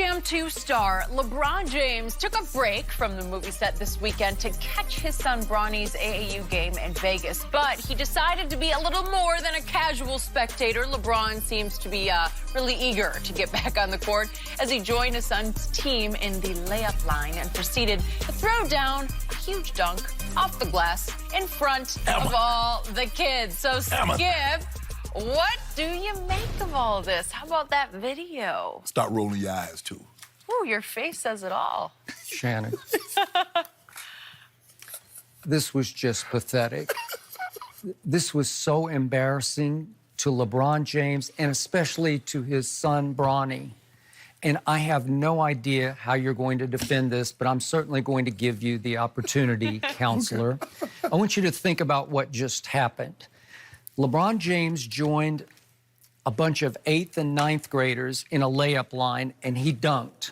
Jam 2 star LeBron James took a break from the movie set this weekend to catch his son Bronny's AAU game in Vegas. But he decided to be a little more than a casual spectator. LeBron seems to be really eager to get back on the court as he joined his son's team in the layup line and proceeded to throw down a huge dunk off the glass in front of all the kids. So, Skip, what do you make of all of this? How about that video? Start rolling your eyes, too. Ooh, your face says it all. Shannon. This was just pathetic. This was so embarrassing to LeBron James and especially to his son, Bronny. And I have no idea how you're going to defend this, but I'm certainly going to give you the opportunity, counselor. I want you to think about what just happened. LeBron James joined a bunch of 8th and 9th graders in a layup line, and he dunked.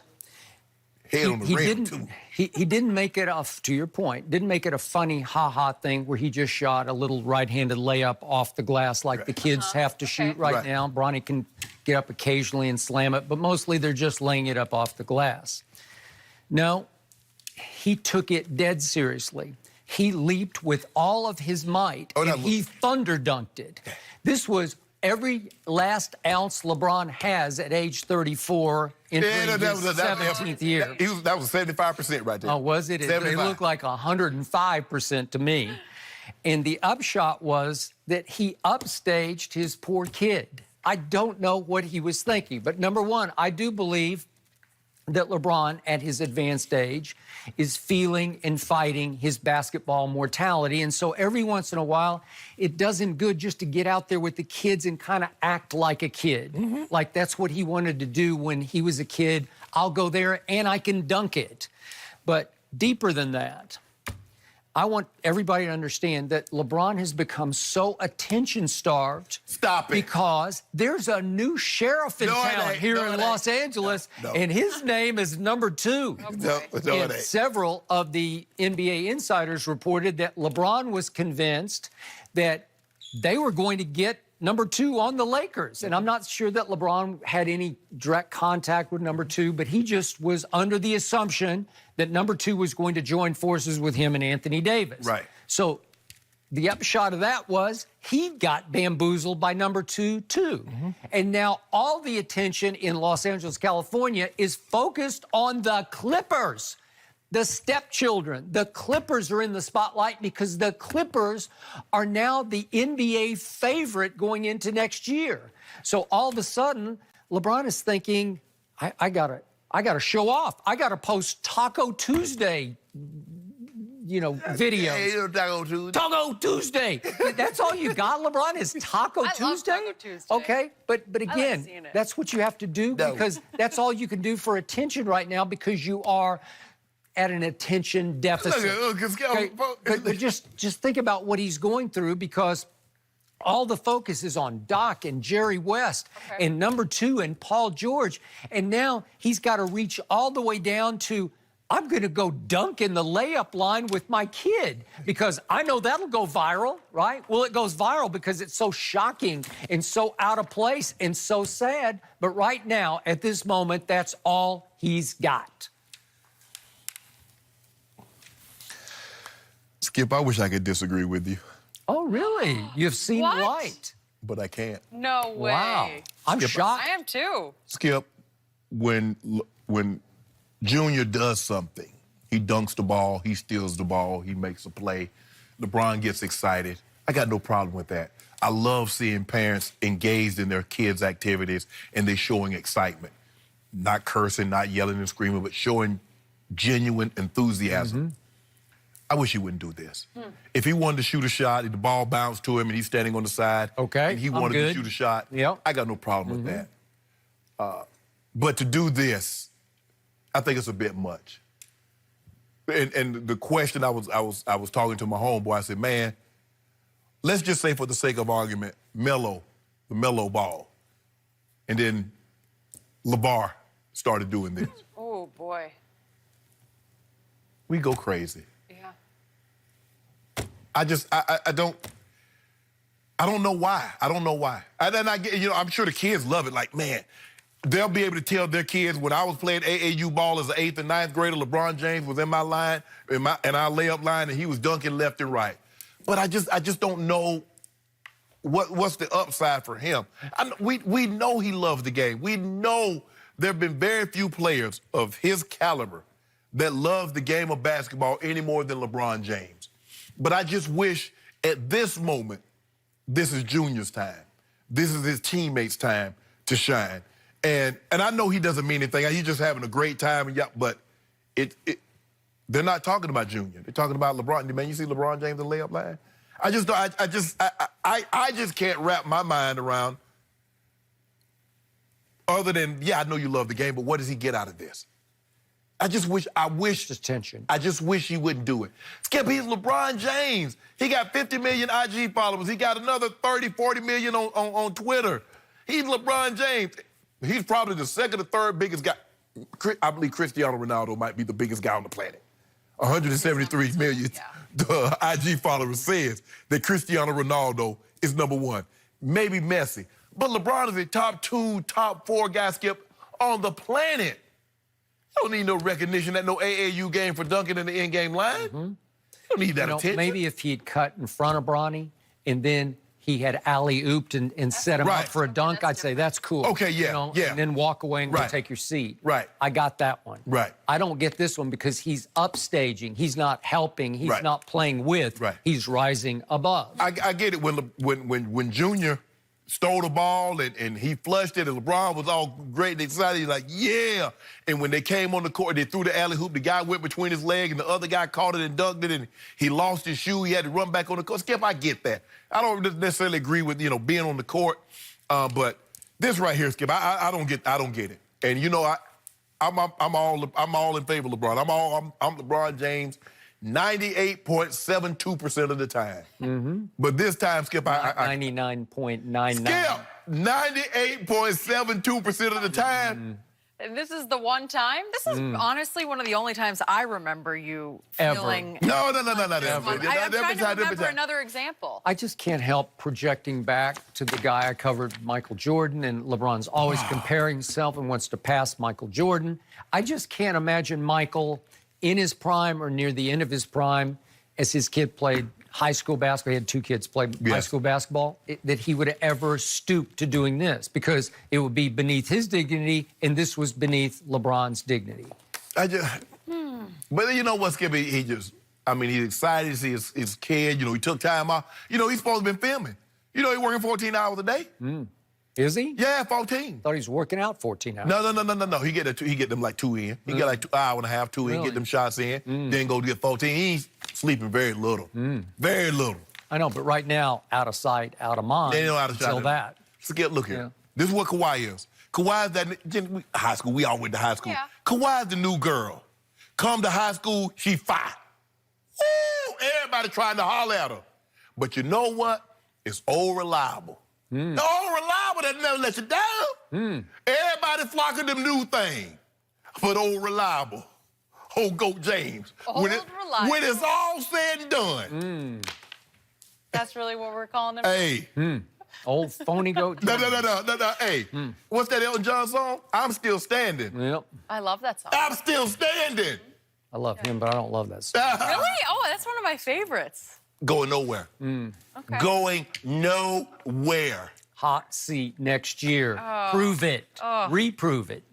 He didn't make it to your point, didn't make it a funny ha-ha thing where he just shot a little right-handed layup off the glass like the kids have to shoot right now. Bronny can get up occasionally and slam it, but mostly they're just laying it up off the glass. No, he took it dead seriously. He leaped with all of his might, and he thunder dunked it. This was every last ounce LeBron has at age 34 in his 17th year. That was 75% right there. Oh, was it? It looked like 105% to me. And the upshot was that he upstaged his poor kid. I don't know what he was thinking, but number one, I do believe that LeBron, at his advanced age, is feeling and fighting his basketball mortality. And so every once in a while, it does him good just to get out there with the kids and kind of act like a kid. Like that's what he wanted to do when he was a kid. I'll go there and I can dunk it. But deeper than that, I want everybody to understand that LeBron has become so attention-starved. Stop it. Because there's a new sheriff in town here in Los Angeles, and his name is number 2. And several of the NBA insiders reported that LeBron was convinced that they were going to get number 2 on the Lakers. And I'm not sure that LeBron had any direct contact with number 2, but he just was under the assumption that number 2 was going to join forces with him and Anthony Davis. Right. So the upshot of that was he got bamboozled by number 2, too. And now all the attention in Los Angeles, California is focused on the Clippers. The stepchildren, the Clippers are in the spotlight because the Clippers are now the NBA favorite going into next year. So all of a sudden, LeBron is thinking, I gotta show off. I gotta post Taco Tuesday, videos. Taco Tuesday. That's all you got, LeBron, is Taco Tuesday? Love Taco Tuesday. Okay, but again, that's what you have to do because that's all you can do for attention right now because you are at an attention deficit. But just think about what he's going through because all the focus is on Doc and Jerry West and number 2 and Paul George. And now he's got to reach all the way down to, I'm going to go dunk in the layup line with my kid because I know that'll go viral, right? Well, it goes viral because it's so shocking and so out of place and so sad. But right now, at this moment, that's all he's got. Skip, I wish I could disagree with you. Oh, really? You've seen light. But I can't. No way. Wow. I'm shocked. I am too. Skip, when Junior does something, he dunks the ball, he steals the ball, he makes a play, LeBron gets excited. I got no problem with that. I love seeing parents engaged in their kids' activities and they showing excitement. Not cursing, not yelling and screaming, but showing genuine enthusiasm. I wish he wouldn't do this. If he wanted to shoot a shot, if the ball bounced to him and he's standing on the side, and he wanted to shoot a shot, I got no problem with that. But to do this, I think it's a bit much. And the question I was talking to my homeboy, I said, man, let's just say for the sake of argument, the mellow ball. And then LeBar started doing this. Oh, boy. We go crazy. Yeah. I don't know why. I don't know why. And then I'm sure the kids love it. Like, man, they'll be able to tell their kids, when I was playing AAU ball as an 8th and 9th grader, LeBron James was in my line, in our layup line, and he was dunking left and right. But I just don't know what's the upside for him. We know he loves the game. We know there have been very few players of his caliber that love the game of basketball any more than LeBron James. But I just wish at this moment, this is Junior's time. This is his teammates' time to shine. And I know he doesn't mean anything. He's just having a great time. But they're not talking about Junior. They're talking about LeBron. Man, you see LeBron James in the layup line? I just can't wrap my mind around, other than, yeah, I know you love the game, but what does he get out of this? I wish just tension. I just wish he wouldn't do it. Skip, he's LeBron James. He got 50 million IG followers. He got another 30, 40 million on Twitter. He's LeBron James. He's probably the second or third biggest guy. I believe Cristiano Ronaldo might be the biggest guy on the planet. 173 million IG followers says that Cristiano Ronaldo is #1. Maybe Messi. But LeBron is a top 2, top 4 guy, Skip, on the planet. You don't need no recognition at no AAU game for dunking in the in-game line. You don't need that attention. Maybe if he'd cut in front of Bronny and then he had alley-ooped and set him up for a dunk, I'd say that's cool. Okay, yeah, yeah. And then walk away and go take your seat. Right. I got that one. Right. I don't get this one because he's upstaging. He's not helping. He's not playing with. Right. He's rising above. I get it when Junior stole the ball and he flushed it and LeBron was all great and excited. He's like, yeah. And when they came on the court, they threw the alley hoop. The guy went between his leg and the other guy caught it and dunked it and he lost his shoe. He had to run back on the court. Skip, I get that. I don't necessarily agree with, being on the court. But this right here, Skip, I don't get it. And I'm all in favor of LeBron. I'm LeBron James 98.72% of the time. But this time, Skip, 99.99. Skip, 98.72% of the time. This is the one time? This is honestly one of the only times I remember you feeling... No. I'm trying to remember another example. I just can't help projecting back to the guy I covered, Michael Jordan, and LeBron's always comparing himself and wants to pass Michael Jordan. I just can't imagine Michael in his prime or near the end of his prime, as his kid played high school basketball, he had 2 kids play high school basketball, that he would ever stoop to doing this, because it would be beneath his dignity, and this was beneath LeBron's dignity. But you know what, Skip? He's excited to see his kid. He took time off. He's supposed to be filming. He's working 14 hours a day. Is he? Yeah, 14. Thought he was working out 14 hours. No. He get them like 2 in. He get like 2 hour and a half, 2 in, get them shots in, then go get 14. He's sleeping very little. Very little. I know, but right now, out of sight, out of mind. They know out of sight. Until that. Skip, look here. Yeah. This is what Kawhi is. Kawhi is that high school. We all went to high school. Yeah. Kawhi is the new girl. Come to high school, she fine. Woo! Everybody trying to holler at her. But you know what? It's old reliable. The old reliable that never let you down. Everybody flocking them new thing. But old reliable. Old Goat James. Reliable. When it's all said and done. That's really what we're calling him? Hey. Old phony Goat James. No. Hey. What's that Elton John song? I'm Still Standing. Yep. I love that song. I'm still standing. I love him, but I don't love that song. Really? Oh, that's one of my favorites. Going nowhere. Okay. Going nowhere. Hot seat next year. Prove it. Reprove it.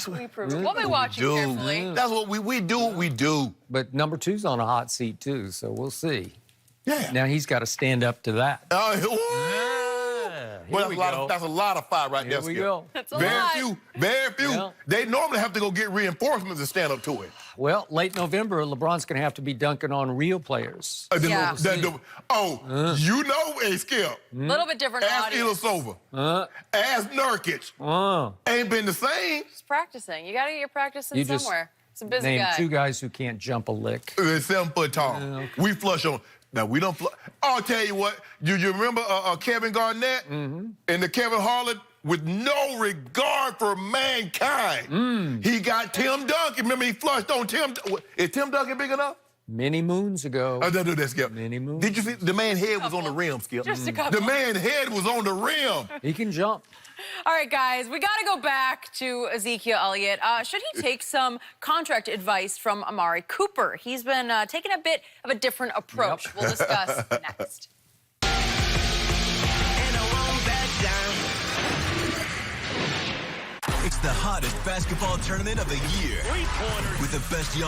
Reprove it. We'll be watching carefully. That's what we do. What we do. But #2's on a hot seat too, so we'll see. Yeah. Now he's got to stand up to that. Well, that's a lot of fire right there. Here we go. That's a lot. Very few. Yeah. They normally have to go get reinforcements to stand up to it. Well, late November, LeBron's going to have to be dunking on real players. Hey, Skip. A little bit different Ask audience. Ilyasova. Ask Nurkic. Ain't been the same. He's practicing. You got to get your practicing somewhere. It's a busy name guy. 2 guys who can't jump a lick. They're 7 foot tall. We flush on. Now, we don't flush. I'll tell you what. You remember Kevin Garnett and the Kevin Harlan? With no regard for mankind. He got Tim Duncan. Remember, he flushed on Tim. Is Tim Duncan big enough? Many moons ago. Don't do that, Skip. Many moons. Did you see the man's head was on the rim, Skip? Just a couple. The man's head was on the rim. He can jump. All right, guys, we got to go back to Ezekiel Elliott. Should he take some contract advice from Amari Cooper? He's been taking a bit of a different approach. Yep. We'll discuss next. It's the hottest basketball tournament of the year with the best young